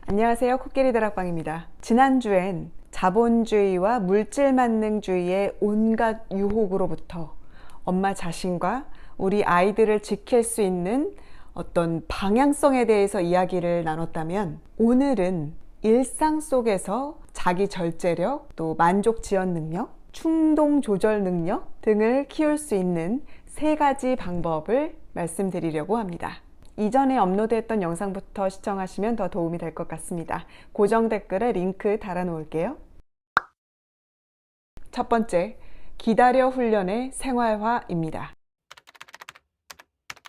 안녕하세요. 코끼리 다락방입니다. 지난주엔 자본주의와 물질만능주의의 온갖 유혹으로부터 엄마 자신과 우리 아이들을 지킬 수 있는 어떤 방향성에 대해서 이야기를 나눴다면, 오늘은 일상 속에서 자기 절제력, 또 만족 지연 능력, 충동 조절 능력 등을 키울 수 있는 3가지 방법을 말씀드리려고 합니다. 이전에 업로드했던 영상부터 시청하시면 더 도움이 될 것 같습니다. 고정 댓글에 링크 달아 놓을게요. 첫 번째, 기다려 훈련의 생활화입니다.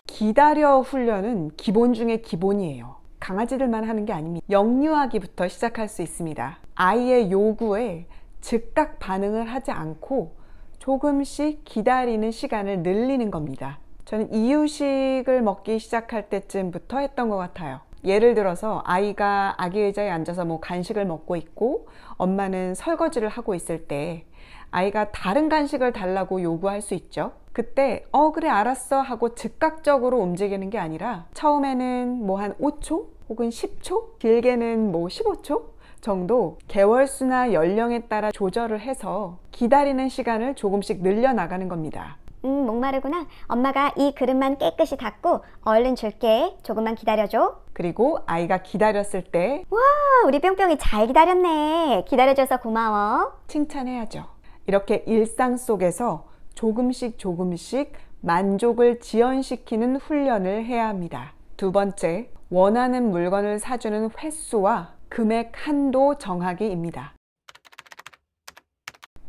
기다려 훈련은 기본 중에 기본이에요. 강아지들만 하는 게 아닙니다. 영유아기부터 시작할 수 있습니다. 아이의 요구에 즉각 반응을 하지 않고 조금씩 기다리는 시간을 늘리는 겁니다. 저는 이유식을 먹기 시작할 때쯤부터 했던 것 같아요. 예를 들어서 아이가 아기 의자에 앉아서 간식을 먹고 있고 엄마는 설거지를 하고 있을 때 아이가 다른 간식을 달라고 요구할 수 있죠. 그때 그래 알았어 하고 즉각적으로 움직이는 게 아니라, 처음에는 한 5초 혹은 10초, 길게는 15초 정도 개월수나 연령에 따라 조절을 해서 기다리는 시간을 조금씩 늘려나가는 겁니다. 목마르구나. 엄마가 이 그릇만 깨끗이 닦고 얼른 줄게. 조금만 기다려줘. 그리고 아이가 기다렸을 때 와, 우리 뿅뿅이 잘 기다렸네. 기다려줘서 고마워. 칭찬해야죠. 이렇게 일상 속에서 조금씩 만족을 지연시키는 훈련을 해야 합니다. 두 번째, 원하는 물건을 사주는 횟수와 금액 한도 정하기입니다.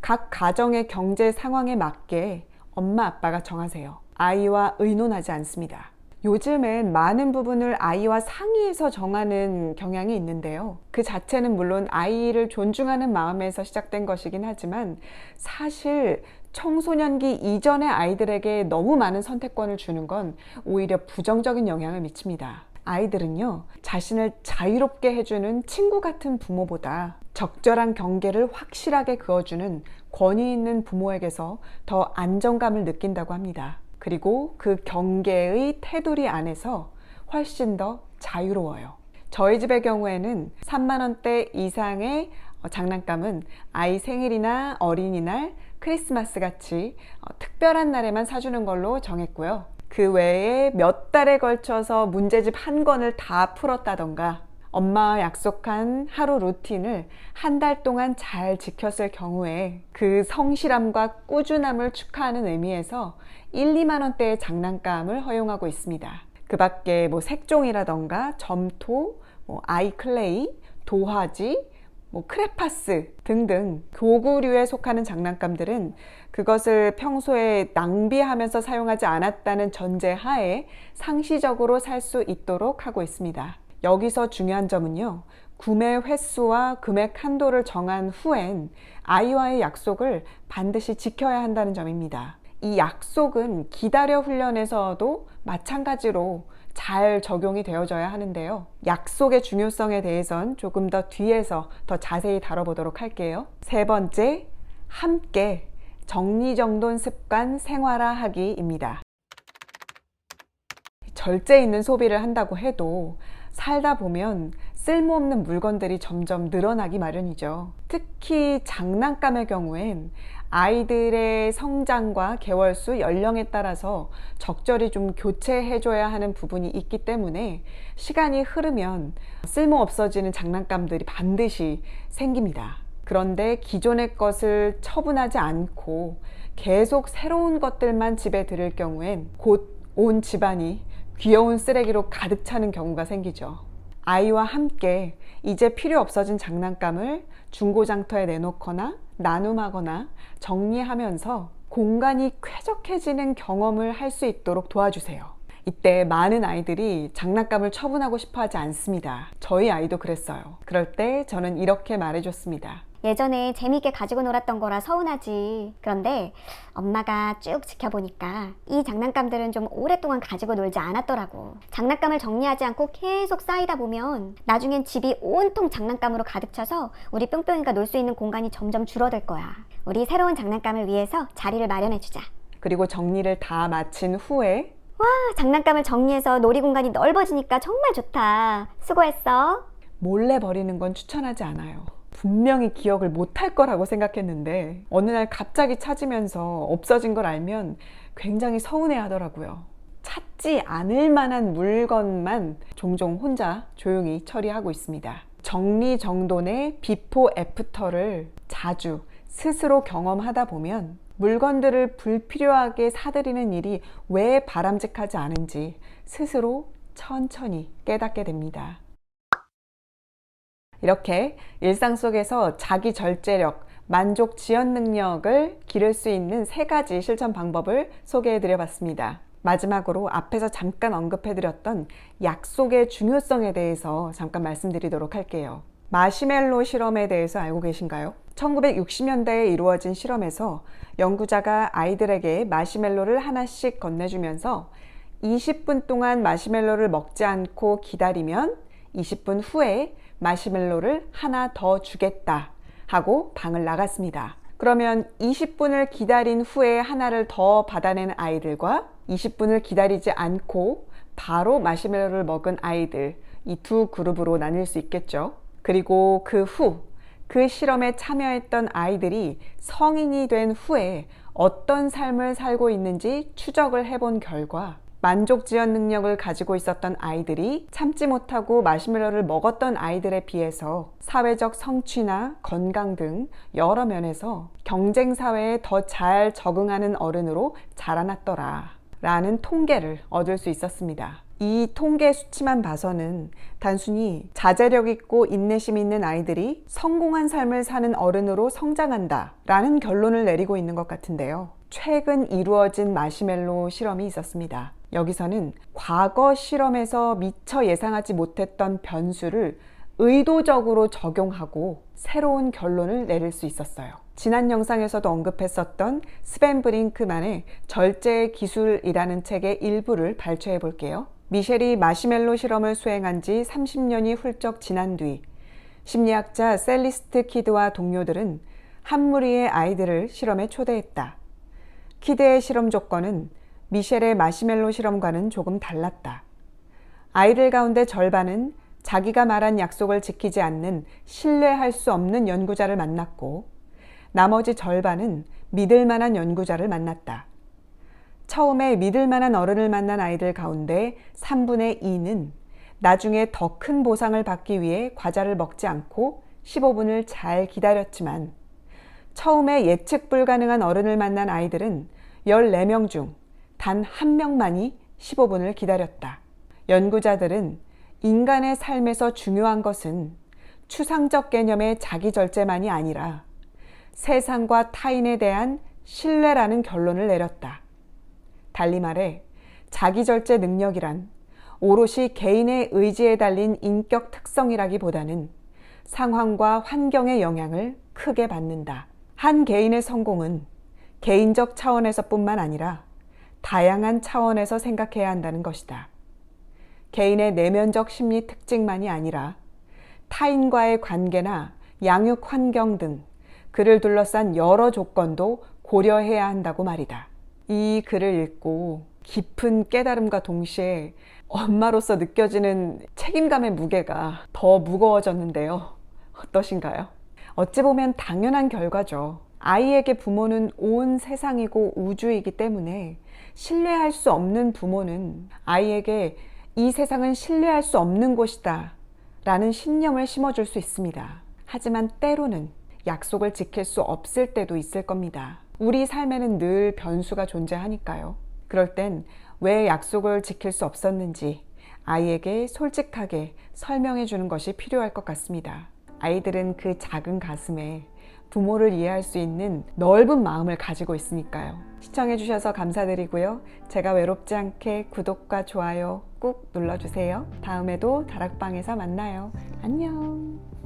각 가정의 경제 상황에 맞게 엄마 아빠가 정하세요. 아이와 의논하지 않습니다. 요즘엔 많은 부분을 아이와 상의해서 정하는 경향이 있는데요. 그 자체는 물론 아이를 존중하는 마음에서 시작된 것이긴 하지만, 사실 청소년기 이전의 아이들에게 너무 많은 선택권을 주는 건 오히려 부정적인 영향을 미칩니다. 아이들은요, 자신을 자유롭게 해주는 친구 같은 부모보다 적절한 경계를 확실하게 그어주는 권위 있는 부모에게서 더 안정감을 느낀다고 합니다. 그리고 그 경계의 테두리 안에서 훨씬 더 자유로워요. 저희 집의 경우에는 3만 원대 이상의 장난감은 아이 생일이나 어린이날, 크리스마스 같이 특별한 날에만 사주는 걸로 정했고요. 그 외에 몇 달에 걸쳐서 문제집 한 권을 다 풀었다던가, 엄마와 약속한 하루 루틴을 한 달 동안 잘 지켰을 경우에 그 성실함과 꾸준함을 축하하는 의미에서 1, 2만 원대의 장난감을 허용하고 있습니다. 그 밖에 색종이라던가 점토, 아이클레이, 도화지, 크레파스 등등 도구류에 속하는 장난감들은 그것을 평소에 낭비하면서 사용하지 않았다는 전제 하에 상시적으로 살 수 있도록 하고 있습니다. 여기서 중요한 점은요, 구매 횟수와 금액 한도를 정한 후엔 아이와의 약속을 반드시 지켜야 한다는 점입니다. 이 약속은 기다려 훈련에서도 마찬가지로 잘 적용이 되어져야 하는데요. 약속의 중요성에 대해선 조금 더 뒤에서 더 자세히 다뤄보도록 할게요. 세 번째, 함께 정리정돈 습관 생활화하기입니다. 절제 있는 소비를 한다고 해도 살다 보면 쓸모없는 물건들이 점점 늘어나기 마련이죠. 특히 장난감의 경우엔 아이들의 성장과 개월수, 연령에 따라서 적절히 좀 교체해줘야 하는 부분이 있기 때문에 시간이 흐르면 쓸모 없어지는 장난감들이 반드시 생깁니다. 그런데 기존의 것을 처분하지 않고 계속 새로운 것들만 집에 들을 경우엔 곧 온 집안이 귀여운 쓰레기로 가득 차는 경우가 생기죠. 아이와 함께 이제 필요 없어진 장난감을 중고장터에 내놓거나 나눔하거나 정리하면서 공간이 쾌적해지는 경험을 할 수 있도록 도와주세요. 이때 많은 아이들이 장난감을 처분하고 싶어 하지 않습니다. 저희 아이도 그랬어요. 그럴 때 저는 이렇게 말해줬습니다. 예전에 재미있게 가지고 놀았던 거라 서운하지. 그런데 엄마가 쭉 지켜보니까 이 장난감들은 좀 오랫동안 가지고 놀지 않았더라고. 장난감을 정리하지 않고 계속 쌓이다 보면 나중엔 집이 온통 장난감으로 가득 차서 우리 뿅뿅이가 놀 수 있는 공간이 점점 줄어들 거야. 우리 새로운 장난감을 위해서 자리를 마련해주자. 그리고 정리를 다 마친 후에 와, 장난감을 정리해서 놀이 공간이 넓어지니까 정말 좋다. 수고했어. 몰래 버리는 건 추천하지 않아요. 분명히 기억을 못할 거라고 생각했는데 어느 날 갑자기 찾으면서 없어진 걸 알면 굉장히 서운해 하더라고요. 찾지 않을 만한 물건만 종종 혼자 조용히 처리하고 있습니다. 정리정돈의 비포 애프터를 자주 스스로 경험하다 보면 물건들을 불필요하게 사들이는 일이 왜 바람직하지 않은지 스스로 천천히 깨닫게 됩니다. 이렇게 일상 속에서 자기 절제력, 만족 지연 능력을 기를 수 있는 3가지 실천 방법을 소개해 드려 봤습니다. 마지막으로 앞에서 잠깐 언급해 드렸던 약속의 중요성에 대해서 잠깐 말씀드리도록 할게요. 마시멜로 실험에 대해서 알고 계신가요? 1960년대에 이루어진 실험에서 연구자가 아이들에게 마시멜로를 하나씩 건네주면서 20분 동안 마시멜로를 먹지 않고 기다리면 20분 후에 마시멜로를 하나 더 주겠다 하고 방을 나갔습니다. 그러면 20분을 기다린 후에 하나를 더 받아낸 아이들과 20분을 기다리지 않고 바로 마시멜로를 먹은 아이들, 이 두 그룹으로 나뉠 수 있겠죠. 그리고 그 후, 그 실험에 참여했던 아이들이 성인이 된 후에 어떤 삶을 살고 있는지 추적을 해본 결과 만족 지연 능력을 가지고 있었던 아이들이 참지 못하고 마시멜로를 먹었던 아이들에 비해서 사회적 성취나 건강 등 여러 면에서 경쟁 사회에 더 잘 적응하는 어른으로 자라났더라 라는 통계를 얻을 수 있었습니다. 이 통계 수치만 봐서는 단순히 자제력 있고 인내심 있는 아이들이 성공한 삶을 사는 어른으로 성장한다 라는 결론을 내리고 있는 것 같은데요. 최근 이루어진 마시멜로 실험이 있었습니다. 여기서는 과거 실험에서 미처 예상하지 못했던 변수를 의도적으로 적용하고 새로운 결론을 내릴 수 있었어요. 지난 영상에서도 언급했었던 스벤 브링크만의 절제의 기술이라는 책의 일부를 발췌해 볼게요. 미셸이 마시멜로 실험을 수행한 지 30년이 훌쩍 지난 뒤 심리학자 셀리스트 키드와 동료들은 한 무리의 아이들을 실험에 초대했다. 키드의 실험 조건은 미셸의 마시멜로 실험과는 조금 달랐다. 아이들 가운데 절반은 자기가 말한 약속을 지키지 않는 신뢰할 수 없는 연구자를 만났고 나머지 절반은 믿을 만한 연구자를 만났다. 처음에 믿을 만한 어른을 만난 아이들 가운데 3분의 2는 나중에 더 큰 보상을 받기 위해 과자를 먹지 않고 15분을 잘 기다렸지만 처음에 예측 불가능한 어른을 만난 아이들은 14명 중 단 1명만이 15분을 기다렸다. 연구자들은 인간의 삶에서 중요한 것은 추상적 개념의 자기 절제만이 아니라 세상과 타인에 대한 신뢰라는 결론을 내렸다. 달리 말해 자기 절제 능력이란 오롯이 개인의 의지에 달린 인격 특성이라기보다는 상황과 환경의 영향을 크게 받는다. 한 개인의 성공은 개인적 차원에서뿐만 아니라 다양한 차원에서 생각해야 한다는 것이다. 개인의 내면적 심리 특징만이 아니라 타인과의 관계나 양육 환경 등 그를 둘러싼 여러 조건도 고려해야 한다고 말이다. 이 글을 읽고 깊은 깨달음과 동시에 엄마로서 느껴지는 책임감의 무게가 더 무거워졌는데요. 어떠신가요? 어찌 보면 당연한 결과죠. 아이에게 부모는 온 세상이고 우주이기 때문에 신뢰할 수 없는 부모는 아이에게 이 세상은 신뢰할 수 없는 곳이다 라는 신념을 심어줄 수 있습니다. 하지만 때로는 약속을 지킬 수 없을 때도 있을 겁니다. 우리 삶에는 늘 변수가 존재하니까요. 그럴 땐 왜 약속을 지킬 수 없었는지 아이에게 솔직하게 설명해 주는 것이 필요할 것 같습니다. 아이들은 그 작은 가슴에 부모를 이해할 수 있는 넓은 마음을 가지고 있으니까요. 시청해 주셔서 감사드리고요. 제가 외롭지 않게 구독과 좋아요 꾹 눌러주세요. 다음에도 다락방에서 만나요. 안녕.